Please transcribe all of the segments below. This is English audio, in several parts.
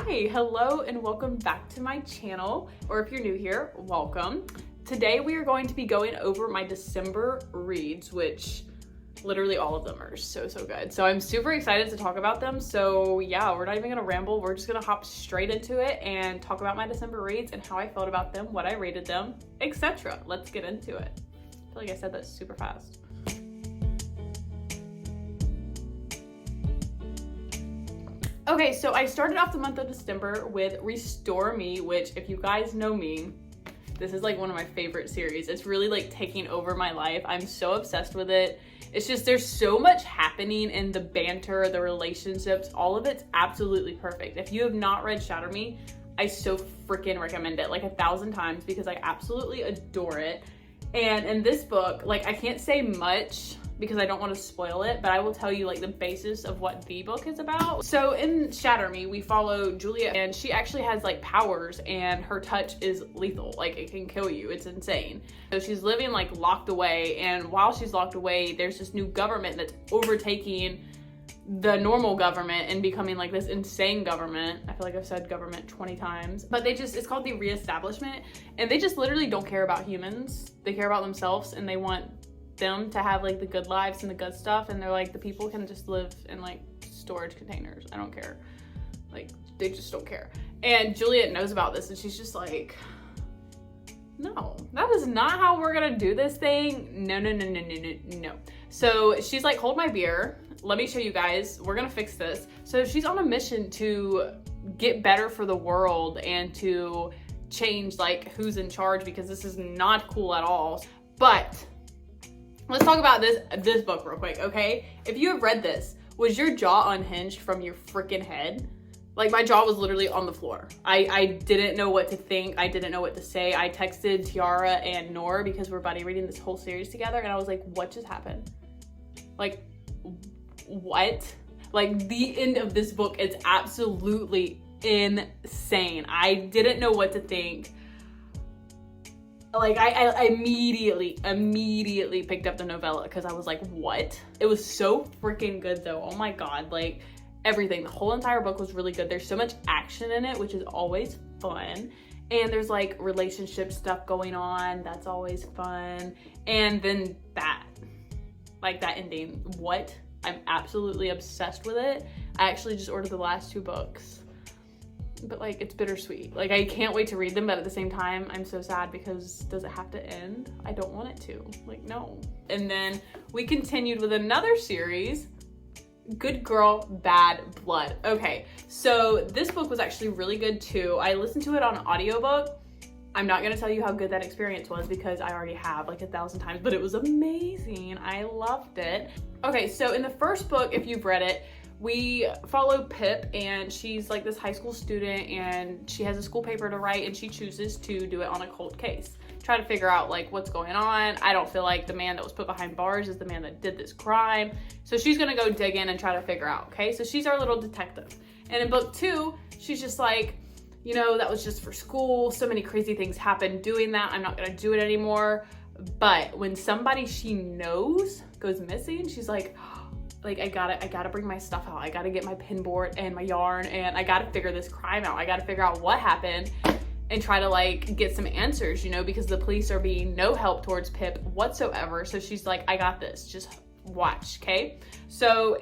Hi, hello, and welcome back to my channel, or if you're new here, welcome. Today we are going to be going over my December reads, which literally all of them are so good. So I'm super excited to talk about them. So yeah, we're not even gonna ramble. We're just gonna hop straight into it and talk about my December reads and how I felt about them, what I rated them, etc. Let's get into it. I feel like I said that super fast. Okay, so I started off the month of December with Restore Me, which if you guys know me, this is like one of my favorite series. It's really like taking over my life. I'm so obsessed with it. It's just, there's so much happening in the banter, the relationships, all of it's absolutely perfect. If you have not read Shatter Me, I so freaking recommend it like 1,000 times because I absolutely adore it. And in this book, like I can't say much because I don't want to spoil it, but I will tell you like the basis of what the book is about. So in Shatter Me, we follow Julia, and she actually has like powers, and her touch is lethal. Like it can kill you. It's insane. So she's living like locked away, and while she's locked away, there's this new government that's overtaking the normal government and becoming like this insane government. I feel like I've said government 20 times, but it's called the Reestablishment, and they just literally don't care about humans. They care about themselves, and they want them to have like the good lives and the good stuff, and they're like, the people can just live in like storage containers. I don't care. Like they just don't care. And Juliet knows about this, and she's just like, no, that is not how we're gonna do this thing. No. So she's like, hold my beer, let me show you guys, we're gonna fix this. So she's on a mission to get better for the world and to change like who's in charge, because this is not cool at all. But let's talk about this book real quick, okay? If you have read this, was your jaw unhinged from your freaking head? Like my jaw was literally on the floor. I didn't know what to think. I didn't know what to say. I texted Tiara and Noor because we're buddy reading this whole series together, and I was like, what just happened? Like, what? Like the end of this book is absolutely insane. I didn't know what to think. Like I immediately picked up the novella because I was like, what? It was so freaking good though. Oh my God, like everything, the whole entire book was really good. There's so much action in it, which is always fun. And there's like relationship stuff going on. That's always fun. And then that ending, what? I'm absolutely obsessed with it. I actually just ordered the last 2 books. But like it's bittersweet. Like I can't wait to read them, but at the same time I'm so sad because does it have to end? I don't want it to. Like no. And then we continued with another series, Good Girl Bad Blood. Okay, so this book was actually really good too. I listened to it on audiobook. I'm not gonna tell you how good that experience was because I already have like 1,000 times, but it was amazing. I loved it. Okay, so in the first book, if you've read it, we follow Pip, and she's like this high school student, and she has a school paper to write, and she chooses to do it on a cold case. Try to figure out like what's going on. I don't feel like the man that was put behind bars is the man that did this crime. So she's gonna go dig in and try to figure out, okay? So she's our little detective. And in book 2, she's just like, you know, that was just for school. So many crazy things happened doing that. I'm not gonna do it anymore. But when somebody she knows goes missing, she's like I gotta bring my stuff out. I gotta get my pin board and my yarn, and I gotta figure this crime out. I gotta figure out what happened and try to like get some answers, you know, because the police are being no help towards Pip whatsoever. So she's like, I got this, just watch, okay? So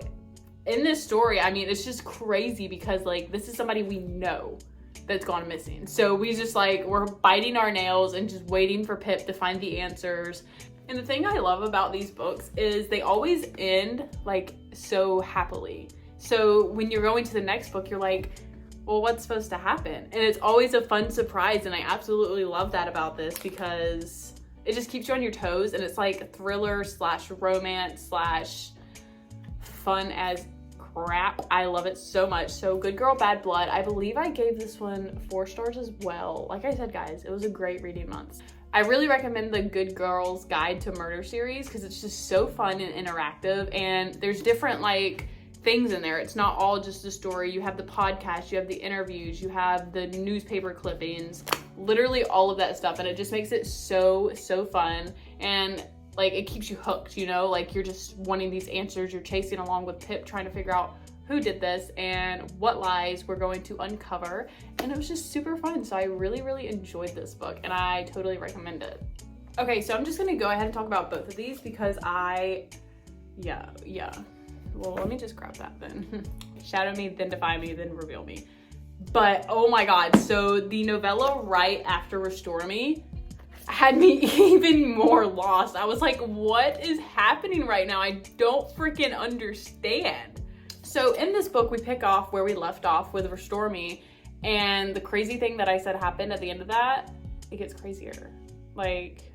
in this story, I mean, it's just crazy because like this is somebody we know that's gone missing. So we just like, we're biting our nails and just waiting for Pip to find the answers. And the thing I love about these books is they always end like so happily. So when you're going to the next book, you're like, well, what's supposed to happen? And it's always a fun surprise. And I absolutely love that about this because it just keeps you on your toes. And it's like thriller / romance / fun as crap. I love it so much. So Good Girl Bad Blood, I believe I gave this one 4 stars as well. Like I said, guys, it was a great reading month. I really recommend the Good Girls Guide to Murder series because it's just so fun and interactive, and there's different like things in there. It's not all just a story. You have the podcast, you have the interviews, you have the newspaper clippings, literally all of that stuff, and it just makes it so fun, and like it keeps you hooked, you know, like you're just wanting these answers. You're chasing along with Pip trying to figure out who did this and what lies we're going to uncover, and it was just super fun. So I really enjoyed this book and I totally recommend it. Okay, so I'm just gonna go ahead and talk about both of these because yeah. Well, let me just grab that then. Shadow Me, then Defy Me, then Reveal Me. But oh my god, so the novella right after Restore Me had me even more lost. I was like, what is happening right now? I don't freaking understand. So in this book, we pick off where we left off with Restore Me, and the crazy thing that I said happened at the end of that, it gets crazier. Like,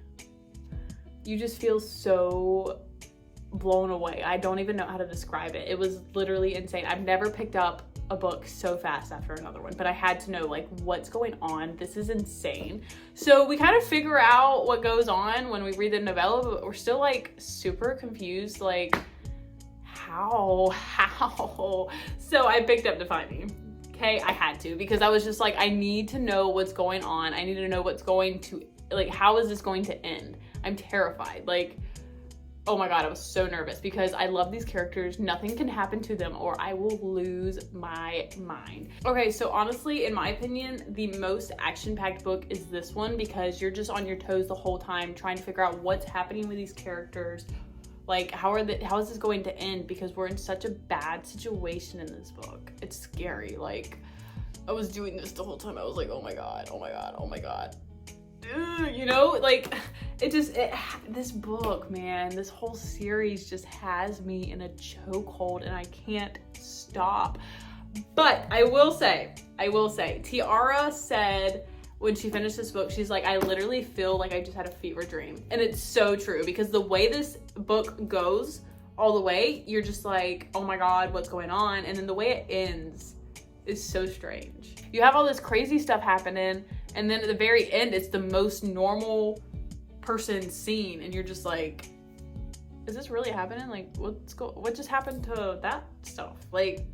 you just feel so blown away. I don't even know how to describe it. It was literally insane. I've never picked up a book so fast after another one, but I had to know like what's going on. This is insane. So we kind of figure out what goes on when we read the novella, but we're still like super confused, like how? So I picked up Defy Me. Okay, I had to, because I was just like, I need to know what's going on. I need to know what's going to, like, how is this going to end? I'm terrified. Like, oh my god, I was so nervous because I love these characters. Nothing can happen to them or I will lose my mind. Okay, so honestly, in my opinion, the most action-packed book is this one because you're just on your toes the whole time trying to figure out what's happening with these characters. Like, how is this going to end? Because we're in such a bad situation in this book. It's scary. Like, I was doing this the whole time. I was like, oh my god. You know, like, this book, man, this whole series just has me in a chokehold and I can't stop. But I will say, Tiara said when she finished this book, she's like, I literally feel like I just had a fever dream. And it's so true because the way this book goes all the way, you're just like, oh my god, what's going on? And then the way it ends is so strange. You have all this crazy stuff happening, and then at the very end, it's the most normal person scene, and you're just like, is this really happening? Like, what just happened to that stuff? Like,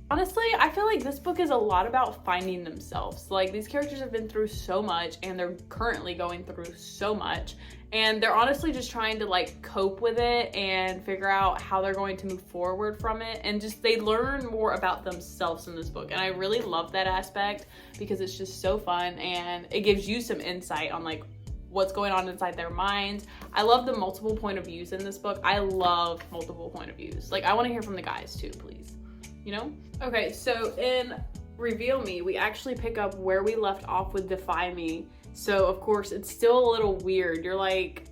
honestly, I feel like this book is a lot about finding themselves. Like, these characters have been through so much, and they're currently going through so much, and they're honestly just trying to like cope with it and figure out how they're going to move forward from it, and just they learn more about themselves in this book. And I really love that aspect because it's just so fun and it gives you some insight on like what's going on inside their minds. I love the multiple point of views in this book. I love multiple point of views. Like, I want to hear from the guys too, please, you know? Okay, so in Reveal Me, we actually pick up where we left off with Defy Me. So of course it's still a little weird. You're like,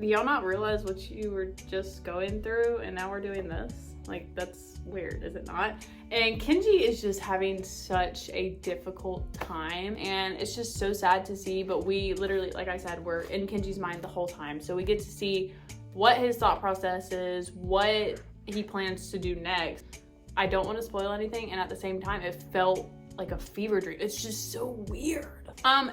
do y'all not realize what you were just going through and now we're doing this? Like, that's weird, is it not? And Kenji is just having such a difficult time and it's just so sad to see, but we literally, like I said, we're in Kenji's mind the whole time. So we get to see what his thought process is, what he plans to do next. I don't want to spoil anything, and at the same time, it felt like a fever dream. It's just so weird.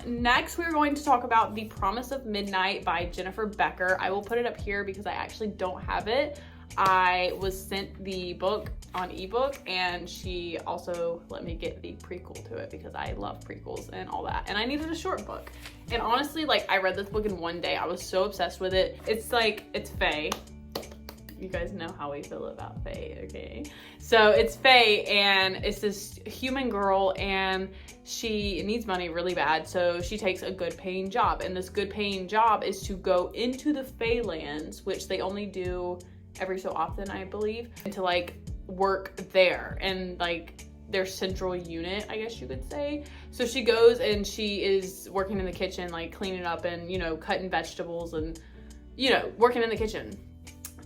Next, we're going to talk about The Promise of Midnight by Jennifer Becker. I will put it up here because I actually don't have it. I was sent the book on ebook, and she also let me get the prequel to it because I love prequels and all that, and I needed a short book. And honestly, like, I read this book in one day. I was so obsessed with it. It's like, it's Faye. You guys know how we feel about Faye, okay? So it's Faye, and it's this human girl, and she needs money really bad, so she takes a good paying job, and this good paying job is to go into the Fae lands, which they only do every so often, I believe, and to like work there and like their central unit, I guess you could say. So she goes and she is working in the kitchen, like cleaning up and, you know, cutting vegetables and, you know, working in the kitchen.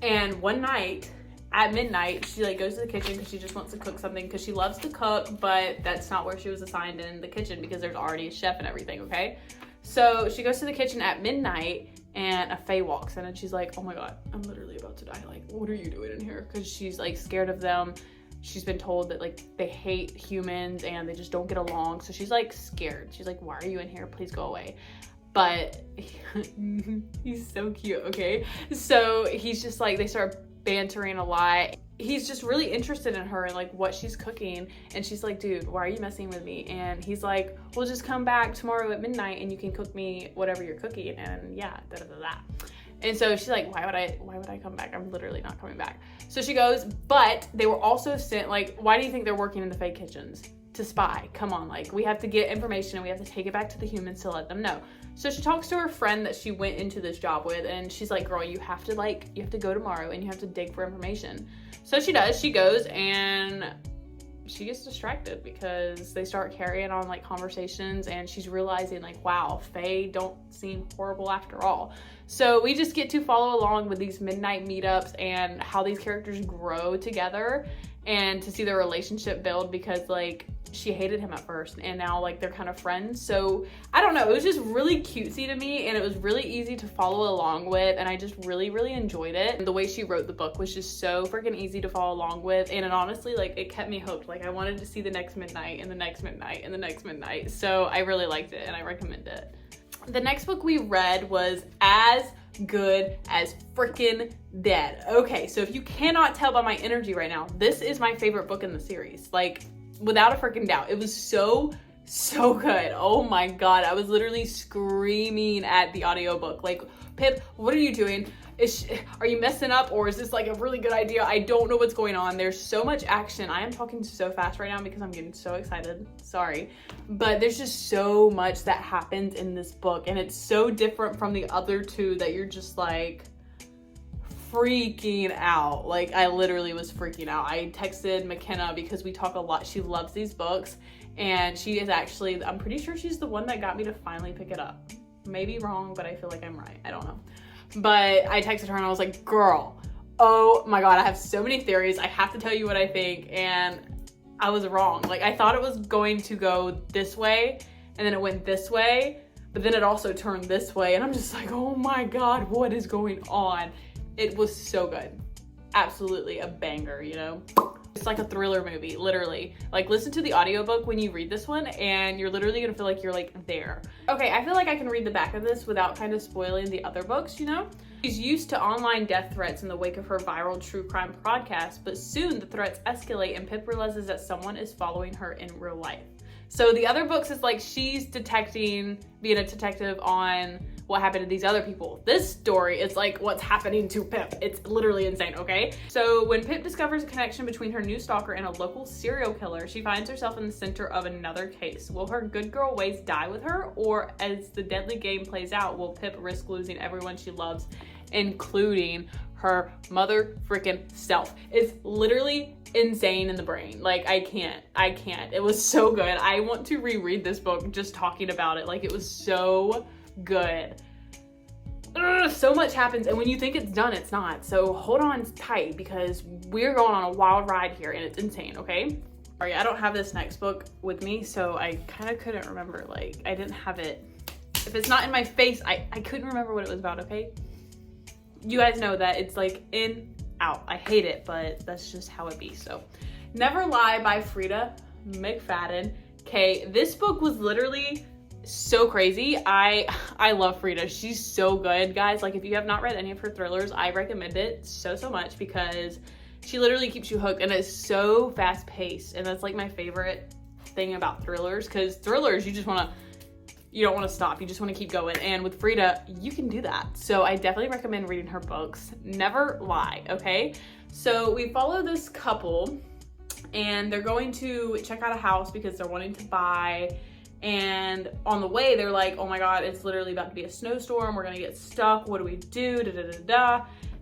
And one night at midnight, she like goes to the kitchen because she just wants to cook something because she loves to cook, but that's not where she was assigned in the kitchen because there's already a chef and everything, okay? So she goes to the kitchen at midnight and a Fae walks in and she's like, oh my god, I'm literally about to die. Like, what are you doing in here? Because she's like scared of them. She's been told that like they hate humans and they just don't get along. So she's like scared. She's like, why are you in here? Please go away. But he's so cute, okay? So he's just like, they start bantering a lot. He's just really interested in her and like what she's cooking. And she's like, dude, why are you messing with me? And he's like, we'll just come back tomorrow at midnight and you can cook me whatever you're cooking. And yeah, da da da da. And so she's like, why would I come back? I'm literally not coming back. So she goes, but they were also sent, like, why do you think they're working in the fake kitchens? To spy. Come on, like, we have to get information and we have to take it back to the humans to let them know. So she talks to her friend that she went into this job with, and she's like, girl, you have to go tomorrow and you have to dig for information. So she does. She goes, and she gets distracted because they start carrying on like conversations, and she's realizing like, wow, Fae don't seem horrible after all. So we just get to follow along with these midnight meetups and how these characters grow together, and to see their relationship build, because like she hated him at first and now like they're kind of friends. So I don't know, it was just really cutesy to me, and it was really easy to follow along with, and I just really enjoyed it. And the way she wrote the book was just so freaking easy to follow along with, and it honestly, like, it kept me hooked. Like, I wanted to see the next midnight and the next midnight and the next midnight. So I really liked it and I recommend it. The next book we read was As Good as Freaking Dead. Okay, so if you cannot tell by my energy right now, this is my favorite book in the series. Like, without a freaking doubt. It was so good. Oh my god, I was literally screaming at the audiobook. Like, Pip, what are you doing? Are you messing up, or is this like a really good idea? I don't know what's going on. There's so much action. I am talking so fast right now because I'm getting so excited. Sorry. But there's just so much that happens in this book, and it's so different from the other two that you're just like freaking out. Like, I literally was freaking out. I texted McKenna because we talk a lot. She loves these books, and she is actually, I'm pretty sure she's the one that got me to finally pick it up. Maybe wrong, but I feel like I'm right. I don't know. But I texted her and I was like, girl, oh my god, I have so many theories. I have to tell you what I think. And I was wrong. Like, I thought it was going to go this way, and then it went this way, but then it also turned this way. And I'm just like, oh my god, what is going on? It was so good. Absolutely a banger, you know? It's like a thriller movie, literally. Like, listen to the audiobook when you read this one, and you're literally gonna feel like you're like there. Okay, I feel like I can read the back of this without kind of spoiling the other books, you know? She's used to online death threats in the wake of her viral true crime podcast, but soon the threats escalate and Pip realizes that someone is following her in real life. So the other books is like she's being a detective on what happened to these other people. This story is like what's happening to Pip. It's literally insane, okay? So when Pip discovers a connection between her new stalker and a local serial killer, she finds herself in the center of another case. Will her good girl ways die with her, or as the deadly game plays out, will Pip risk losing everyone she loves, including her mother freaking self? It's literally insane in the brain. Like, I can't. It was so good. I want to reread this book just talking about it. Like, it was so good. So much happens, and when you think it's done, it's not. So hold on tight, because we're going on a wild ride here, and it's insane, okay? Sorry, I don't have this next book with me, so I kind of couldn't remember. Like, I didn't have it. If it's not in my face, I couldn't remember what it was about, okay? You guys know that it's like in, out. I hate it, but that's just how it be. So Never Lie by Freida McFadden. Okay, this book was literally so crazy. I love Freida. She's so good, guys. Like, if you have not read any of her thrillers, I recommend it so much, because she literally keeps you hooked, and it's so fast paced. And that's like my favorite thing about thrillers, because thrillers, you don't want to stop. You just want to keep going. And with Freida, you can do that. So I definitely recommend reading her books. Never Lie, okay? So we follow this couple, and they're going to check out a house because they're wanting to buy. And on the way, they're like, oh my god, it's literally about to be a snowstorm. We're gonna get stuck. What do we do?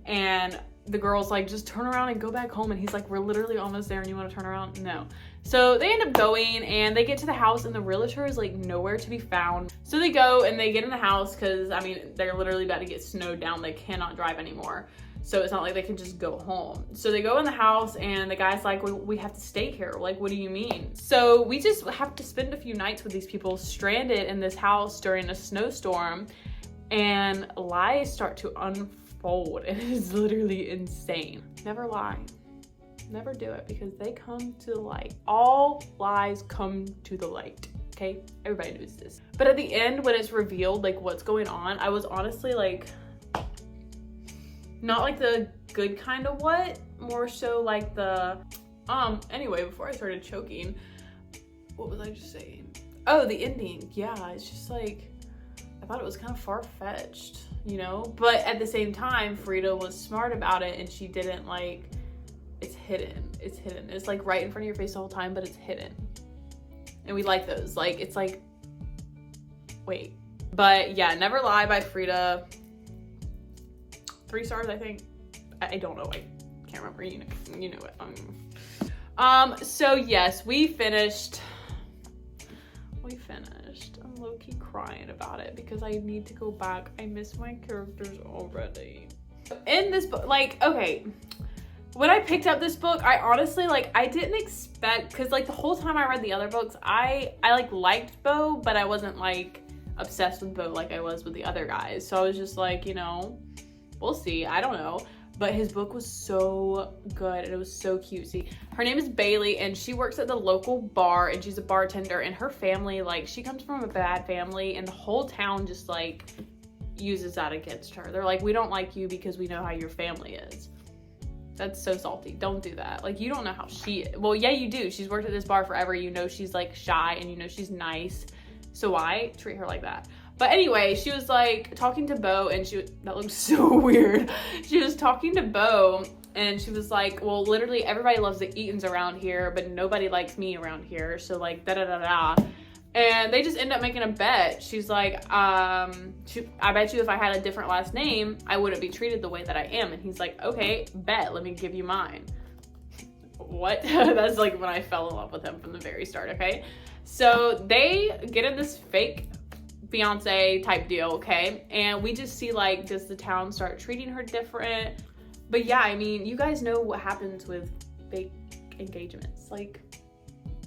And the girl's like, just turn around and go back home. And he's like, we're literally almost there, and you want to turn around? No. So they end up going, and they get to the house, and the realtor is like nowhere to be found. So they go and they get in the house, because I mean, they're literally about to get snowed down. They cannot drive anymore. So it's not like they can just go home. So they go in the house, and the guy's like, we have to stay here. Like, what do you mean? So we just have to spend a few nights with these people stranded in this house during a snowstorm, and lies start to unfold. It is literally insane. Never lie. Never do it, because they come to the light. All lies come to the light, okay? Everybody knows this. But at the end, when it's revealed, like, what's going on, I was honestly like, not like the good kind of what, more so like the, anyway, before I started choking, what was I just saying? Oh, the ending. Yeah, it's just like, I thought it was kind of far-fetched, you know? But at the same time, Frida was smart about it, and she didn't like, it's hidden. It's hidden. It's like right in front of your face the whole time, but it's hidden. And we like those. Like, it's like, wait. But yeah, Never Lie by Frida. 3 stars, I think. I don't know. I can't remember. You know it. So yes, we finished. I'm low-key crying about it because I need to go back. I miss my characters already. In this book, like, okay, when I picked up this book, I honestly, like, I didn't expect, because like the whole time I read the other books, I like liked Beau, but I wasn't like obsessed with Beau like I was with the other guys. So I was just like, you know, we'll see. I don't know. But his book was so good and it was so cutesy. Her name is Bailey and she works at the local bar and she's a bartender, and her family, like, she comes from a bad family and the whole town just like uses that against her. They're like, we don't like you because we know how your family is. That's so salty. Don't do that. Like, you don't know how she is. Well, yeah, you do. She's worked at this bar forever. You know she's like shy and you know she's nice. So why treat her like that? But anyway, she was like talking to Beau and that looks so weird. She was talking to Beau and she was like, well, literally everybody loves the Eatons around here, but nobody likes me around here. So like, da-da-da-da. And they just end up making a bet. She's like, I bet you if I had a different last name, I wouldn't be treated the way that I am. And he's like, okay, bet, let me give you mine. What? That's like when I fell in love with him from the very start, okay? So they get in this fake fiance type deal, okay? And we just see, like, does the town start treating her different? But yeah, I mean, you guys know what happens with fake engagements. Like,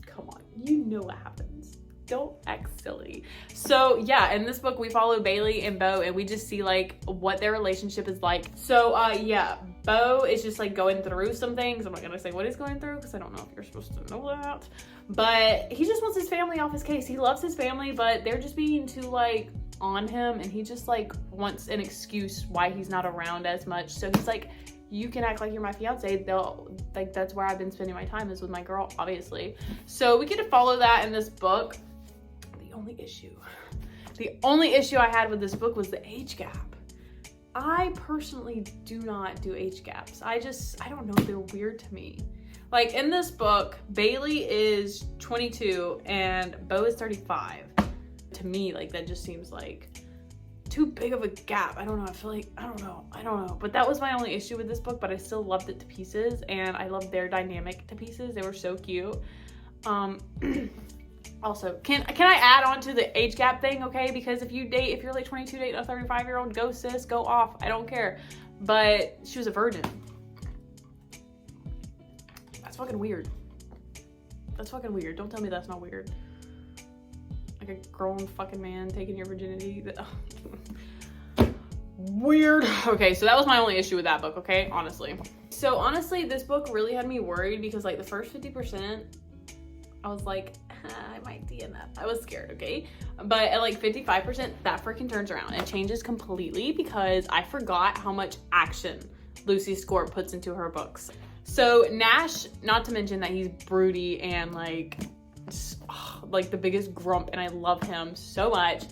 come on, you know what happens. Don't act silly. So yeah, in this book we follow Bailey and Beau and we just see like what their relationship is like. So yeah, Beau is just like going through some things. I'm not gonna say what he's going through because I don't know if you're supposed to know that. But he just wants his family off his case. He loves his family, but they're just being too like on him, and he just like wants an excuse why he's not around as much. So he's like, you can act like you're my fiance. They'll like, that's where I've been spending my time, is with my girl, obviously. So we get to follow that in this book. The only issue I had with this book was the age gap. I personally do not do age gaps. I don't know, they're weird to me. Like, in this book, Bailey is 22 and Beau is 35. To me, like, that just seems like too big of a gap. I don't know. I feel like, I don't know. But that was my only issue with this book, but I still loved it to pieces, and I loved their dynamic to pieces. They were so cute. Also, can I add on to the age gap thing, okay? Because if you're like 22 dating a 35-year-old, go sis, go off. I don't care. But she was a virgin. That's fucking weird. That's fucking weird. Don't tell me that's not weird. Like a grown fucking man taking your virginity. Weird. Okay, so that was my only issue with that book, okay? Honestly. So honestly, this book really had me worried because like the first 50%, I was like, I might DNF. I was scared, okay? But at like 55%, that freaking turns around and changes completely because I forgot how much action Lucy Score puts into her books. So Nash, not to mention that he's broody and like the biggest grump, and I love him so much.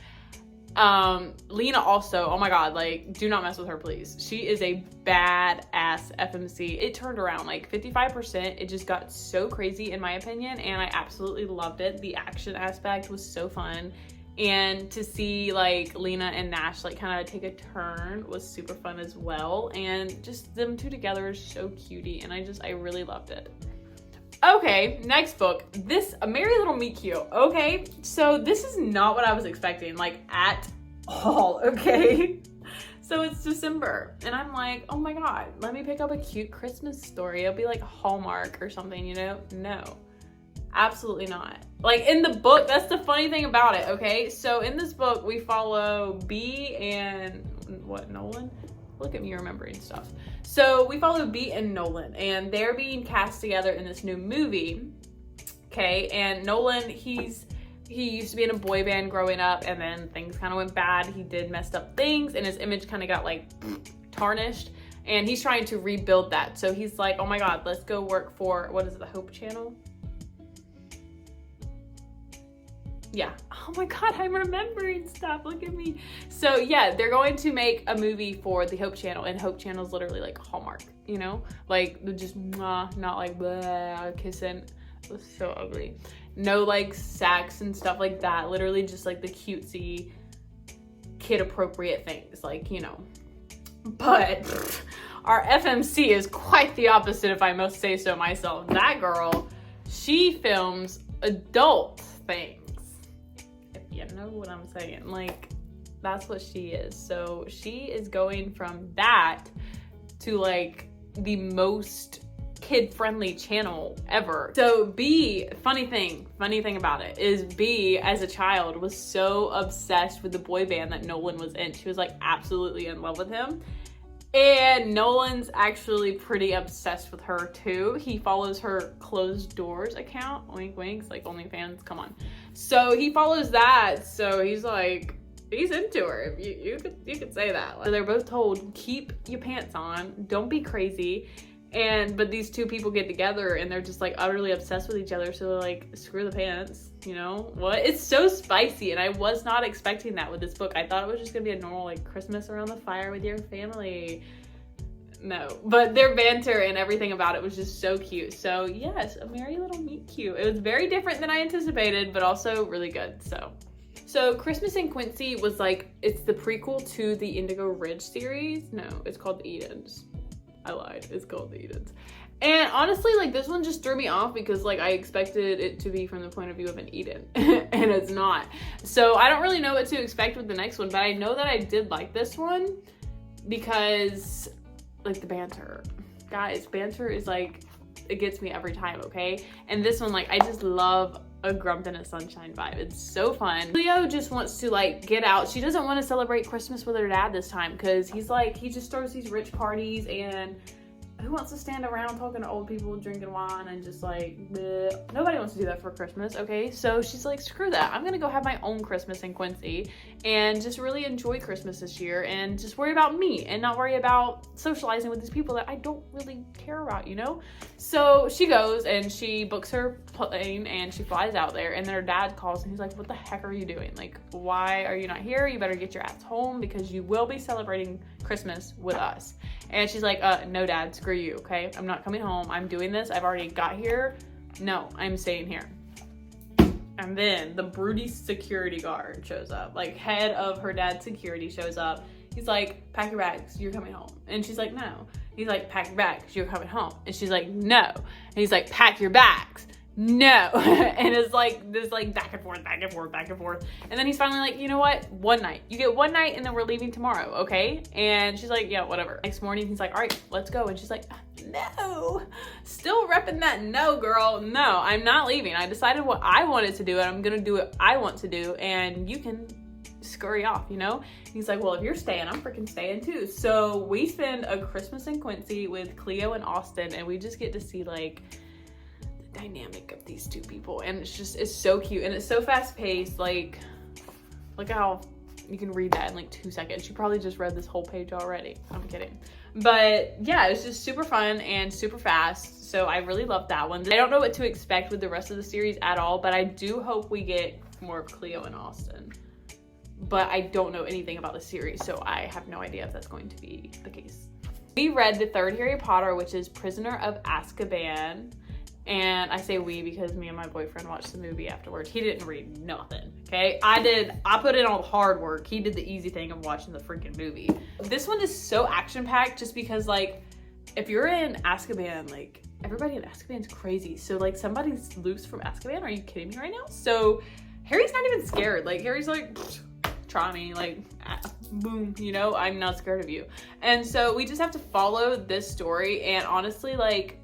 Lena also, oh my god, like, do not mess with her, please. She is a badass FMC. It turned around like 55%. It just got so crazy in my opinion, and I absolutely loved it. The action aspect was so fun, and to see like Lena and Nash like kind of take a turn was super fun as well, and just them two together is so cutie, and I really loved it. Okay, next book. This, A Merry Little Meet Cute. Okay, so this is not what I was expecting, like, at all, okay? So it's December, and I'm like, oh my god, let me pick up a cute Christmas story. It'll be like Hallmark or something, you know? No, absolutely not. Like, in the book, that's the funny thing about it, okay? So in this book, we follow B and, Nolan? Look at me remembering stuff. So we follow B and Nolan, and they're being cast together in this new movie, okay? And Nolan, he used to be in a boy band growing up, and then things kind of went bad. He did messed up things, and his image kind of got like tarnished, and he's trying to rebuild that. So he's like, oh my god, let's go work for, what is it, the Hope Channel? Yeah. Oh my God, I'm remembering stuff. Look at me. So yeah, they're going to make a movie for the Hope Channel, and Hope Channel is literally like Hallmark, you know? Like just not like blah, kissing. It was so ugly. No like sex and stuff like that. Literally just like the cutesy, kid appropriate things, like, you know. But our FMC is quite the opposite, if I must say so myself. That girl, she films adult things. You know what I'm saying? Like, that's what she is. So she is going from that to like the most kid-friendly channel ever. So B, funny thing about it is B, as a child, was so obsessed with the boy band that Nolan was in. She was like absolutely in love with him. And Nolan's actually pretty obsessed with her too. He follows her Closed Doors account, wink winks, like OnlyFans, come on. So he follows that, so he's like, he's into her. You could say that. So they're both told, keep your pants on, don't be crazy. But these two people get together and they're just like utterly obsessed with each other. So they're like, screw the pants, you know what? It's so spicy, and I was not expecting that with this book. I thought it was just gonna be a normal like Christmas around the fire with your family. No, but their banter and everything about it was just so cute. So yes, a merry little meet cute. It was very different than I anticipated, but also really good. So Christmas in Quincy was like, it's the prequel to the Indigo Ridge series. No, it's called The Edens. I lied, it's called The Edens. And honestly, like, this one just threw me off because like I expected it to be from the point of view of an Eden and it's not. So I don't really know what to expect with the next one, but I know that I did like this one because like the banter. Guys, banter is like, it gets me every time, okay? And this one, like, I just love a Grump in a Sunshine vibe. It's so fun. Cleo just wants to like get out. She doesn't want to celebrate Christmas with her dad this time because he's like, he just throws these rich parties, and who wants to stand around talking to old people, drinking wine, and just like, bleh. Nobody wants to do that for Christmas, okay? So she's like, screw that. I'm gonna go have my own Christmas in Quincy and just really enjoy Christmas this year and just worry about me and not worry about socializing with these people that I don't really care about, you know? So she goes and she books her plane and she flies out there, and then her dad calls and he's like, what the heck are you doing? Like, why are you not here? You better get your ass home because you will be celebrating Christmas with us. And she's like, no dad, screw you, okay? I'm not coming home. I'm doing this. I've already got here. No, I'm staying here. And then the broody security guard shows up, like head of her dad's security shows up. He's like, pack your bags, you're coming home. And she's like, no. He's like, pack your bags, you're coming home. And she's like, no. And he's like, pack your bags. No. And it's like this like back and forth, back and forth, back and forth. And then he's finally like, you know what? One night. You get one night and then we're leaving tomorrow, okay? And she's like, yeah, whatever. Next morning, he's like, all right, let's go. And she's like, no. Still repping that no, girl. No, I'm not leaving. I decided what I wanted to do and I'm gonna do what I want to do, and you can scurry off, you know? He's like, well, if you're staying, I'm freaking staying too. So we spend a Christmas in Quincy with Cleo and Austin, and we just get to see like dynamic of these two people, and it's so cute and it's so fast paced. Like, look how you can read that in like 2 seconds. You probably just read this whole page already. I'm kidding. But yeah, it's just super fun and super fast. So I really love that one. I don't know what to expect with the rest of the series at all, but I do hope we get more of Cleo and Austin. But I don't know anything about the series, so I have no idea if that's going to be the case. We read the third Harry Potter, which is Prisoner of Azkaban. And I say we because me and my boyfriend watched the movie afterwards. He didn't read nothing, okay? I put in all the hard work. He did the easy thing of watching the freaking movie. This one is so action-packed just because, like, if you're in Azkaban, like, everybody in Azkaban's crazy. So, like, somebody's loose from Azkaban. Are you kidding me right now? So, Harry's not even scared. Like, Harry's like, try me, like, boom, you know? I'm not scared of you. And so we just have to follow this story, and honestly, like,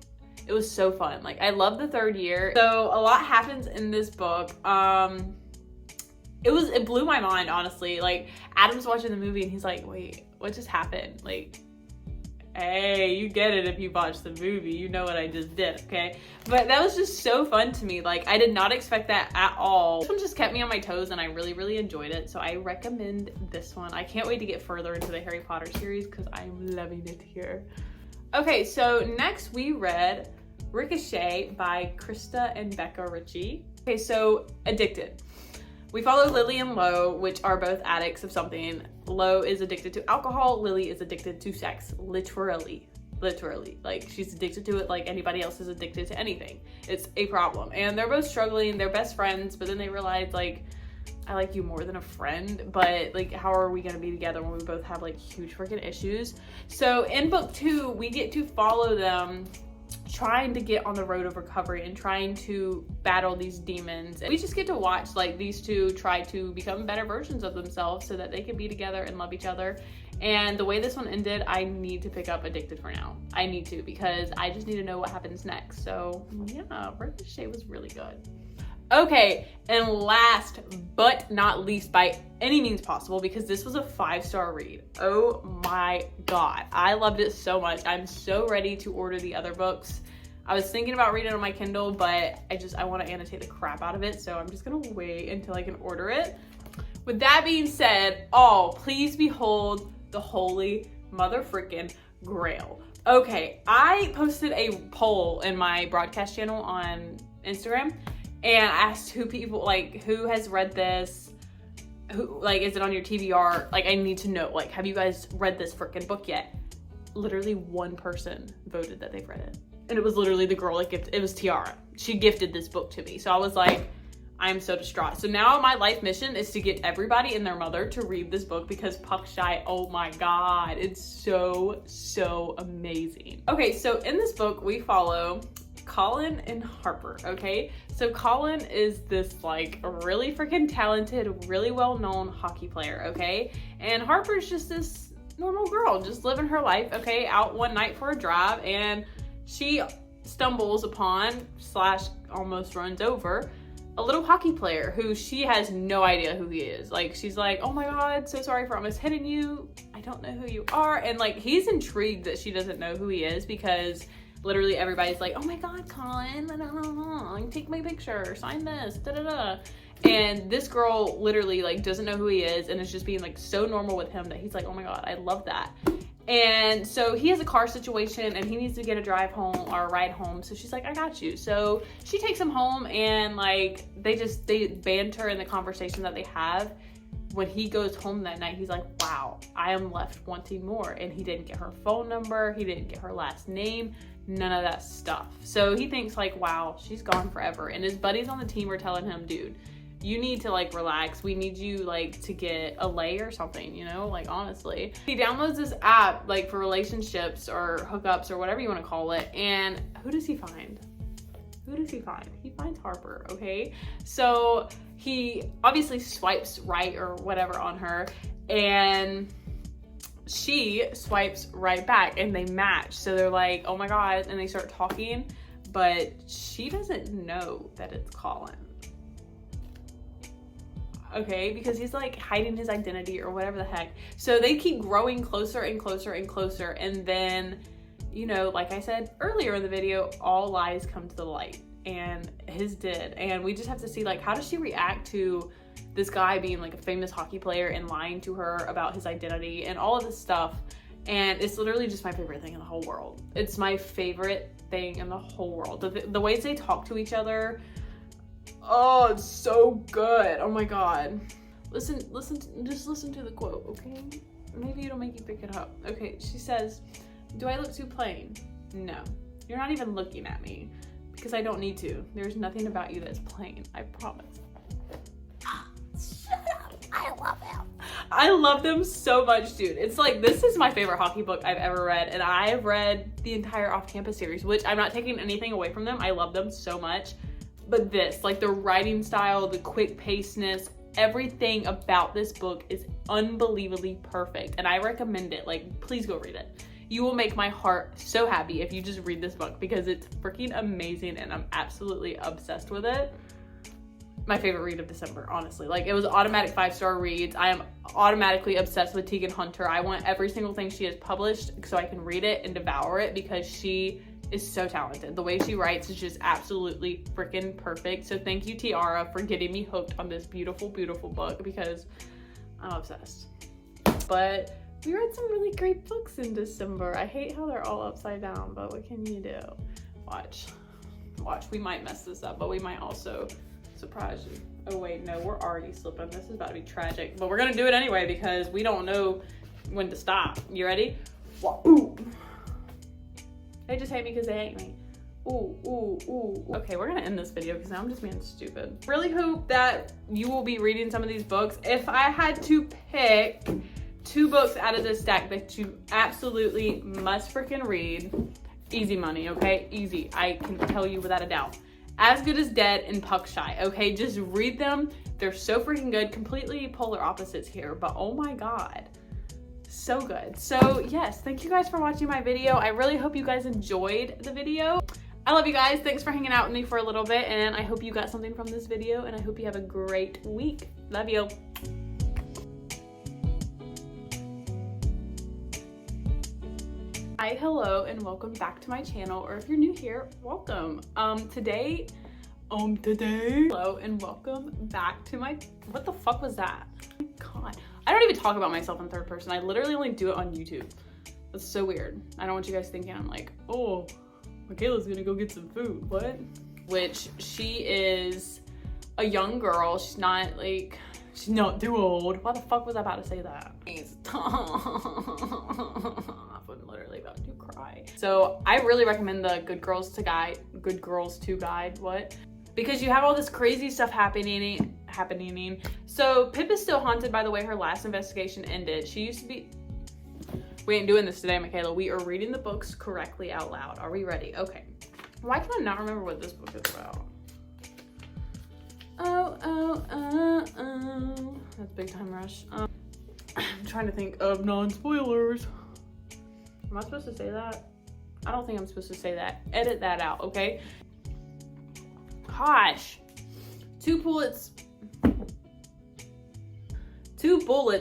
it was so fun. Like, I love the third year. So a lot happens in this book. It blew my mind, honestly. Like, Adam's watching the movie and he's like, wait, what just happened? Like, hey, you get it if you watch the movie. You know what I just did, okay? But that was just so fun to me. Like, I did not expect that at all. This one just kept me on my toes and I really, really enjoyed it. So I recommend this one. I can't wait to get further into the Harry Potter series because I'm loving it here. Okay, so next we read Ricochet by Krista and Becca Ritchie. Okay, so Addicted. We follow Lily and Lo, which are both addicts of something. Lo is addicted to alcohol. Lily is addicted to sex. Literally. Like, she's addicted to it like anybody else is addicted to anything. It's a problem. And they're both struggling. They're best friends, but then they realize, like, I like you more than a friend, but like, how are we gonna be together when we both have like huge freaking issues? So in book 2, we get to follow them trying to get on the road of recovery and trying to battle these demons. And we just get to watch like these two try to become better versions of themselves so that they can be together and love each other. And the way this one ended, I need to pick up Addicted for now. I need to, because I just need to know what happens next. So yeah, Ricochet was really good. Okay, and last but not least by any means possible, because this was a 5-star read. Oh my God, I loved it so much. I'm so ready to order the other books. I was thinking about reading it on my Kindle, but I want to annotate the crap out of it, so I'm just gonna wait until I can order it. With that being said, please behold the holy mother frickin' grail. Okay, I posted a poll in my broadcast channel on Instagram and asked who has read this, who, like, is it on your TBR? Like, I need to know, like, have you guys read this freaking book yet? Literally one person voted that they've read it. And it was literally the girl it was Tiara. She gifted this book to me. So I was like, I'm so distraught. So now my life mission is to get everybody and their mother to read this book, because Puck Shy, oh my God, it's so amazing. Okay, so in this book, we follow Colin and Harper, okay? So Colin is this like really freaking talented, really well-known hockey player, okay? And Harper's just this normal girl, just living her life, okay? Out one night for a drive, and she stumbles upon / almost runs over a little hockey player who she has no idea who he is. Like, she's like, oh my God, so sorry for almost hitting you. I don't know who you are. And like, he's intrigued that she doesn't know who he is, because literally everybody's like, oh my God, Colin, like, take my picture, sign this, da-da-da. And this girl literally like doesn't know who he is and is just being like so normal with him that he's like, oh my God, I love that. And so he has a car situation and he needs to get a drive home or a ride home. So she's like, I got you. So she takes him home, and like, they banter in the conversation that they have. When he goes home that night, he's like, wow, I am left wanting more. And he didn't get her phone number. He didn't get her last name, none of that stuff. So he thinks like, wow, she's gone forever. And his buddies on the team are telling him, dude, you need to like relax. We need you like to get a lay or something, you know, like, honestly. He downloads this app like for relationships or hookups or whatever you want to call it. And who does he find? He finds Harper, okay? So he obviously swipes right or whatever on her, and she swipes right back, and they match. So they're like, oh my God, and they start talking, but she doesn't know that it's Colin. Okay, because he's like hiding his identity or whatever the heck. So they keep growing closer and closer and closer, and then, you know, like I said earlier in the video, all lies come to the light, and his did. And we just have to see, like, how does she react to this guy being like a famous hockey player and lying to her about his identity and all of this stuff. And it's literally just my favorite thing in the whole world. It's my favorite thing in the whole world. The ways they talk to each other, oh, it's so good. Oh my God. Just listen to the quote, okay? Maybe it'll make you pick it up. Okay, she says, do I look too plain? No, you're not even looking at me, because I don't need to. There's nothing about you that's plain, I promise. Shut up, I love him. I love them so much, dude. It's like, this is my favorite hockey book I've ever read, and I have read the entire Off Campus series, which I'm not taking anything away from them. I love them so much. But this, like, the writing style, the quick pacedness, everything about this book is unbelievably perfect, and I recommend it. Like, please go read it. You will make my heart so happy if you just read this book, because it's freaking amazing and I'm absolutely obsessed with it. My favorite read of December, honestly. Like, it was automatic 5-star reads. I am automatically obsessed with Tegan Hunter. I want every single thing she has published so I can read it and devour it, because she is so talented. The way she writes is just absolutely freaking perfect. So thank you, Tiara, for getting me hooked on this beautiful, beautiful book, because I'm obsessed. But we read some really great books in December. I hate how they're all upside down, but what can you do? Watch. We might mess this up, but we might also surprise you. Oh wait, no, we're already slipping. This is about to be tragic. But we're gonna do it anyway because we don't know when to stop. You ready? Ooh. They just hate me because they hate me. Ooh, ooh, ooh. Okay, we're gonna end this video because now I'm just being stupid. Really hope that you will be reading some of these books. If I had to pick 2 books out of this stack that you absolutely must freaking read, easy money, okay? Easy, I can tell you without a doubt. As Good as Dead and Puck Shy, okay? Just read them. They're so freaking good. Completely polar opposites here, but oh my God. So good. So yes, thank you guys for watching my video. I really hope you guys enjoyed the video. I love you guys. Thanks for hanging out with me for a little bit, and I hope you got something from this video, and I hope you have a great week. Love you. Hi, hello, and welcome back to my channel, or if you're new here, welcome. Today, hello, and welcome back to my, what the fuck was that? Oh my God, I don't even talk about myself in third person. I literally only do it on YouTube. That's so weird. I don't want you guys thinking I'm like, oh, Michaela's gonna go get some food, what? Which she is a young girl. She's not too old. Why the fuck was I about to say that? I'm literally about to cry. So I really recommend the Good Girls 2 Guide, what? Because you have all this crazy stuff happening. So Pip is still haunted by the way her last investigation ended. She used to be, we ain't doing this today, Michaela. We are reading the books correctly out loud. Are we ready? Okay. Why can I not remember what this book is about? That's Big Time Rush. I'm trying to think of non-spoilers. Am I supposed to say that? I don't think I'm supposed to say that. Edit that out, okay? Gosh. 2 bullets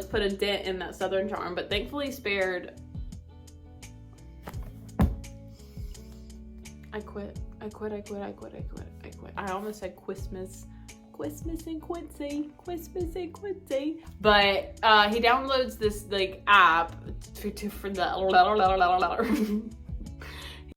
put a dent in that Southern Charm, but thankfully spared. I quit. I almost said Christmas and Quincy. But he downloads this like app for the